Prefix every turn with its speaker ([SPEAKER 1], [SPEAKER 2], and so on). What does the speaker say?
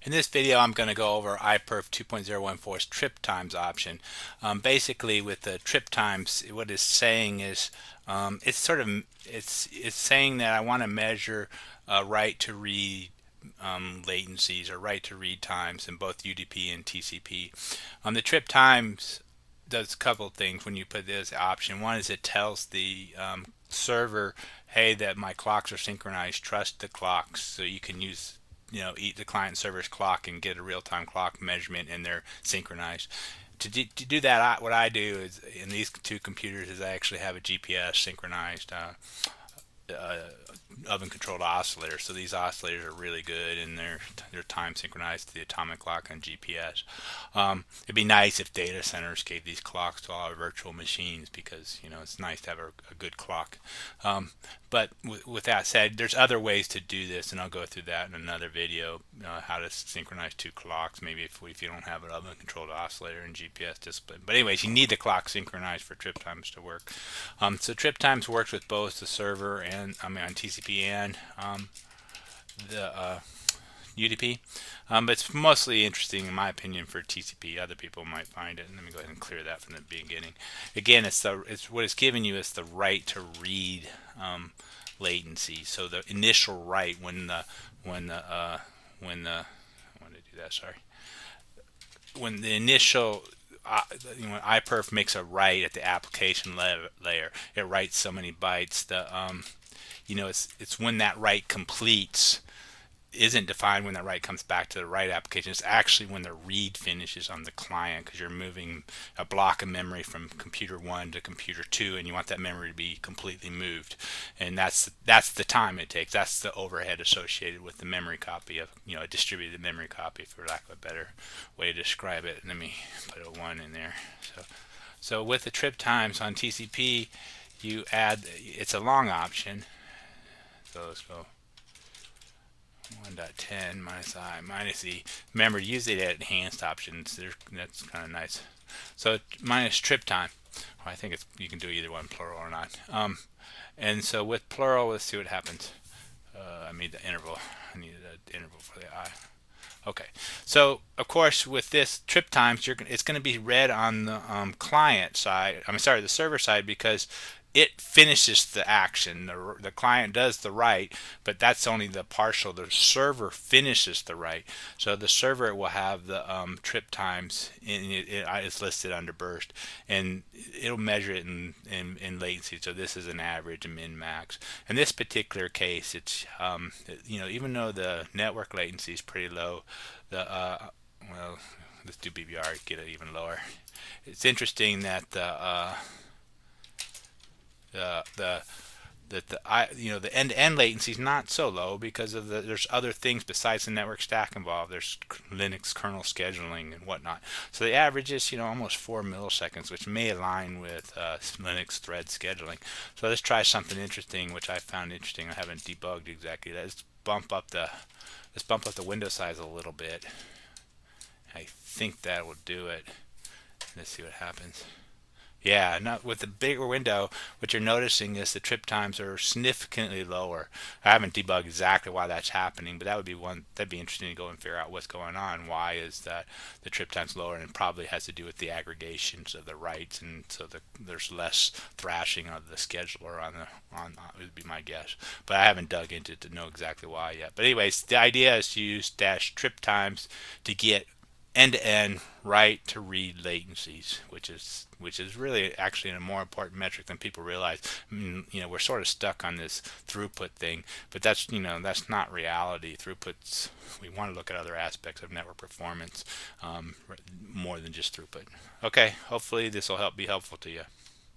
[SPEAKER 1] In this video, I'm going to go over iperf 2.014's trip times option. Basically, with the trip times, what it's saying is it's saying that I want to measure write to read latencies or write to read times in both UDP and TCP. The trip times does a couple of things when you put this option. One is it tells the server, hey, that my clocks are synchronized, trust the clocks, so you can use eat the client server's clock and get a real-time clock measurement, and they're synchronized. To do that, what I do is in these two computers is I actually have a GPS synchronized uh, oven controlled oscillator. So these oscillators are really good, and they're time synchronized to the atomic clock on GPS. It'd be nice if data centers gave these clocks to all our virtual machines, because it's nice to have a good clock. But with that said, there's other ways to do this, and I'll go through that in another video, how to synchronize two clocks, maybe if you don't have an oven controlled oscillator and GPS discipline. But anyways, you need the clock synchronized for trip times to work. So trip times works with both the server and on TCP and the UDP, but it's mostly interesting in my opinion for TCP. Other people might find it, and let me go ahead and clear that from the beginning. Again, it's what it's giving you is the right to read latency. So the initial write I want to do that. Sorry, when the initial when iperf makes a write at the application layer, it writes so many bytes. It's when that write completes isn't defined when that write comes back to the write application. It's actually when the read finishes on the client, because you're moving a block of memory from computer 1 to computer 2, and you want that memory to be completely moved. And that's the time it takes. That's the overhead associated with the memory copy of a distributed memory copy, for lack of a better way to describe it. Let me put a 1 in there. So with the trip times on TCP, you add, it's a long option. So let's go 1.10 minus I minus E. Remember, use the enhanced options. That's kind of nice. So minus trip time. Well, I think you can do either one, plural or not. And so with plural, let's see what happens. I made the interval. I needed an interval for the I. Okay. So of course, with this trip times, it's going to be read on the client side. The server side, because it finishes the action. The client does the write, but that's only the partial. The server finishes the write. So the server will have the trip times, it's listed under burst, and it'll measure it in latency. So this is an average, a min max. In this particular case, it's even though the network latency is pretty low, well, let's do BBR, get it even lower. It's interesting that the end-to-end latency is not so low, because of there's other things besides the network stack involved. There's Linux kernel scheduling and whatnot. So the average is almost 4 milliseconds, which may align with Linux thread scheduling. So let's try something interesting, which I found interesting. I haven't debugged exactly that. Let's bump up the window size a little bit. I think that will do it. Let's see what happens. Yeah, not with the bigger window. What you're noticing is the trip times are significantly lower. I haven't debugged exactly why that's happening, but that'd be interesting to go and figure out what's going on. Why is that the trip times lower? And it probably has to do with the aggregations of the writes, and so there's less thrashing of the scheduler on would be my guess. But I haven't dug into it to know exactly why yet. But anyways, the idea is to use dash trip times to get end-to-end write to read latencies, which is really actually a more important metric than people realize. We're sort of stuck on this throughput thing, but that's not reality. Throughputs, we want to look at other aspects of network performance more than just throughput. Okay, hopefully this will be helpful to you.